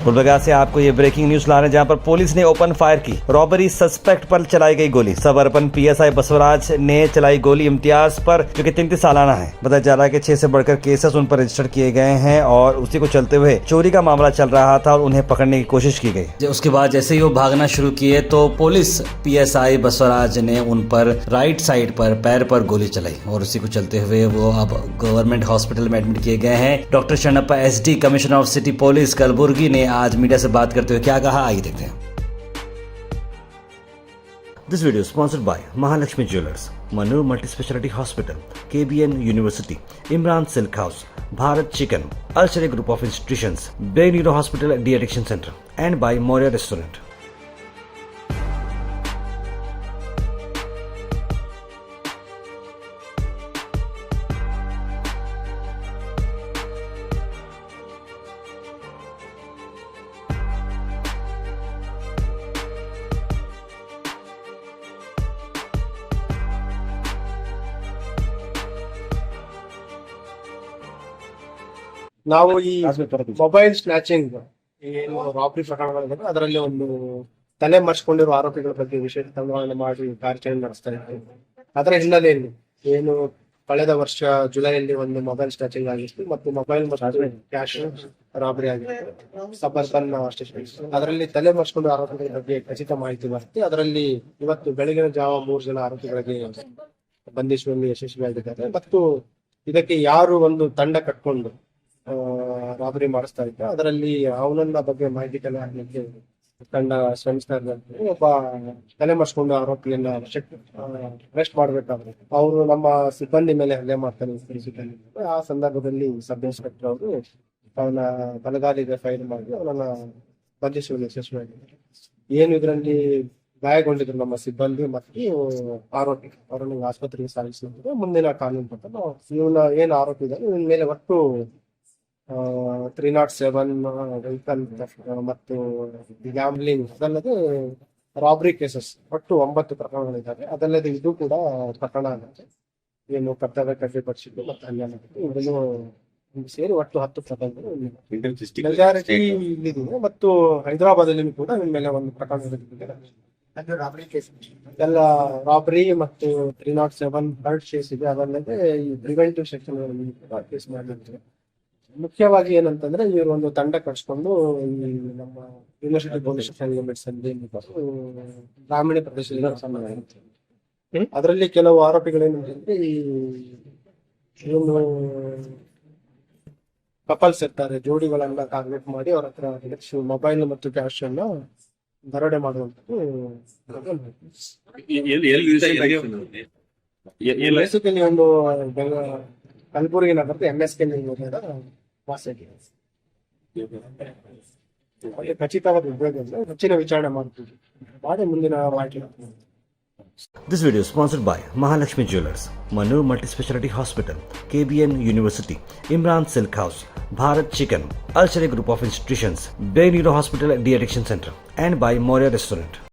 गुलबर्गा से आपको ये ब्रेकिंग न्यूज ला रहे हैं जहां पर पुलिस ने ओपन फायर की। रॉबरी सस्पेक्ट पर चलाई गई गोली। सब अर्बन पीएसआई बसवराज ने चलाई गोली इम्तियाज पर, जो कि 33 सालाना है। बताया जा रहा है कि 6 से बढ़कर केसेस उन पर रजिस्टर किए गए हैं और उसी को चलते हुए चोरी का मामला चल रहा था और उन्हें पकड़ने की कोशिश की गई। उसके बाद जैसे ही वो भागना शुरू किए तो पुलिस पीएसआई बसवराज ने उन पर राइट साइड पर पैर पर गोली चलाई और उसी को चलते हुए वो अब गवर्नमेंट हॉस्पिटल में एडमिट किए गए हैं। Doctor Sharanappa SD commissioner of city police Kalaburagi ने आज मीडिया से बात करते हुए क्या कहा, आइए देखते हैं। This video is sponsored by Mahalakshmi Jewelers, Manur Multi-Speciality Hospital, KBN University, Imran Silk House, Bharat Chicken, Al Sharia Group of Institutions, Bay Neuro Hospital De-Addiction Center, and by Moria Restaurant. ನಾವು ಈ mobile snatching ಏನು robbery ಪ್ರಕರಣಗಳಿದೆ ಅದರಲ್ಲಿ ಒಂದು ತಲೆ ಮರೆಸಿಕೊಂಡಿರುವ ಆರೋಪಿಗಳ ಬಗ್ಗೆ ವಿಶೇಷ ತಂಡಗಳನ್ನು ಮಾಡಿ ಕಾರ್ಯಾಚರಣೆ ನಡೆಸ್ತಾ ಇದ್ದೀವಿ. ಅದರ ಹಿನ್ನೆಲೆಯಲ್ಲಿ ಏನು ಕಳೆದ ವರ್ಷ ಜುಲೈಯಲ್ಲಿ ಒಂದು ಮೊಬೈಲ್ ಸ್ನ್ಯಾಚಿಂಗ್ ಆಗಿತ್ತು ಮತ್ತು ಮೊಬೈಲ್ ಮತ್ತು ಕ್ಯಾಶ್ ರಾಬರಿ ಆಗಿತ್ತು ಸಬರ್ಬನ್ ಸ್ಟೇಷನ್. ಅದರಲ್ಲಿ ತಲೆ ಮರೆಸಿಕೊಂಡ ಆರೋಪಿಗಳ ಬಗ್ಗೆ ಖಚಿತ ಮಾಹಿತಿ ಬರುತ್ತೆ. ಅದರಲ್ಲಿ ಇವತ್ತು ಬೆಳಗಿನ ಜಾವ 3 ಜನ ಆರೋಪಿಗಳಿಗೆ ಬಂಧಿಸುವಲ್ಲಿ ಯಶಸ್ವಿಯಾಗಿದ್ದಾರೆ ಮತ್ತು ಇದಕ್ಕೆ ಯಾರು ಒಂದು ತಂಡ ಕಟ್ಕೊಂಡು ರಾಬರಿ ಮಾಡಿಸ್ತಾ ಇದ್ದ ಅದರಲ್ಲಿ ಅವನನ್ನ ಬಗ್ಗೆ ಮಾಹಿತಿ ಕಲೆ ಹಾಕಲಿಕ್ಕೆ ತಂಡ ಶ್ರಮಿಸ್ತಾ ಇದ್ದಾರೆ. ಒಬ್ಬ ತಲೆ ಮರೆಸಿಕೊಂಡ ಆರೋಪಿಯನ್ನ ಅರೆಸ್ಟ್ ಮಾಡ್ಬೇಕಾದ್ರೆ ಅವರು ನಮ್ಮ ಸಿಬ್ಬಂದಿ ಮೇಲೆ ಹಲ್ಲೆ ಮಾಡ್ತಾರೆ. ಆ ಸಂದರ್ಭದಲ್ಲಿ ಸಬ್ ಇನ್ಸ್ಪೆಕ್ಟರ್ ಅವರು ಅವನ ಬಲಗಾಲಿಗೆ ಫೈರ್ ಮಾಡಿ ಅವನನ್ನ ಬಂಧಿಸುವಲ್ಲಿ ಯಶಸ್ವಿಯಾಗಿದ್ದಾರೆ. ಏನು ಇದರಲ್ಲಿ ಗಾಯಗೊಂಡಿದ್ರು ನಮ್ಮ ಸಿಬ್ಬಂದಿ ಮತ್ತು ಆರೋಪಿ ಅವರನ್ನು ಆಸ್ಪತ್ರೆಗೆ ಸಾಗಿಸಿದ್ರೆ ಮುಂದಿನ ಕಾನೂನು ಪ್ರಕಾರ ಇವನ ಏನು ಆರೋಪಿ ಇದ್ದಾರೆ ಇವನ ಮೇಲೆ ಒಟ್ಟು 307 ವೆಹಿಕಲ್ ಮತ್ತು ಗ್ಯಾಮ್ಲಿಂಗ್ ಅದಲ್ಲದೆ ರಾಬರಿ ಕೇಸಸ್ ಒಟ್ಟು 9 ಪ್ರಕರಣಗಳಿದ್ದಾವೆ. ಅದಲ್ಲದೆ ಇದು ಕೂಡ ಪ್ರಕರಣ ಆಗುತ್ತೆ. ಏನು ಕರ್ತವ್ಯ ಕಡ್ಡಿಪಡಿಸಿದ್ದು ಮತ್ತು ಹಲ್ಲೆ ಇದನ್ನು ಸೇರಿ ಒಟ್ಟು 10 ಪ್ರಕರಣಗಳು ಮೆಜಾರಿಟಿ ಇಲ್ಲಿದೆ ಮತ್ತು ಹೈದರಾಬಾದ್ ಅಲ್ಲಿ ಕೂಡ ನಿಮ್ಮ ಮೇಲೆ ಒಂದು ಪ್ರಕರಣ ರಾಬರಿ ಕೇಸ್ ಎಲ್ಲ ರಾಬರಿ ಮತ್ತು 307 ಥರ್ಡ್ ಕೇಸ್ ಇದೆ. ಅದಲ್ಲದೆ ಈ ಪ್ರಿವೆಂಟಿವ್ ಸೆಕ್ಷನ್ ಕೇಸ್ ಮಾಡಿರ್ತಾರೆ. ಮುಖ್ಯವಾಗಿ ಏನಂತಂದ್ರೆ ಇವರು ಒಂದು ತಂಡ ಕಟ್ಸ್ಕೊಂಡು ಈ ನಮ್ಮ ಯೂನಿವರ್ಸಿಟಿ ಪೊಲೀಸ್ ಲಿಮಿಟ್ಸ್ ಅಲ್ಲಿ ಗ್ರಾಮೀಣ ಪ್ರದೇಶದಲ್ಲಿ ಅದರಲ್ಲಿ ಕೆಲವು ಆರೋಪಿಗಳೇನಂತಂದ್ರೆ ಈ ಒಂದು ಕಪಲ್ಸ್ ಇರ್ತಾರೆ, ಜೋಡಿಗಳನ್ನ ಟಾರ್ಗೆಟ್ ಮಾಡಿ ಅವ್ರ ಹತ್ರ ಮೊಬೈಲ್ ಮತ್ತು ಕ್ಯಾಶ್ ಅನ್ನ ದರೋಡೆ ಮಾಡುವಂಥದ್ದು. ಬೇಸಿಕಲಿ ಒಂದು ಕಲಬುರಗಿ ನಗರದ MSK ವಾಸಿಯಾಗಿದೆ. ಖಚಿತವಾದ ಉದ್ಯೋಗ ಹೆಚ್ಚಿನ ವಿಚಾರಣೆ ಮಾಡ್ತೀವಿ ಮಾಡಿ ಮುಂದಿನ ಮಾಹಿತಿ. This video is sponsored by Mahalakshmi Jewelers, Manur Multi-Speciality Hospital, KBN University, Imran Silk House, Bharat Chicken, Al Sharia Group of Institutions, Bay Neuro Hospital De-Addiction Center, and by Moria Restaurant.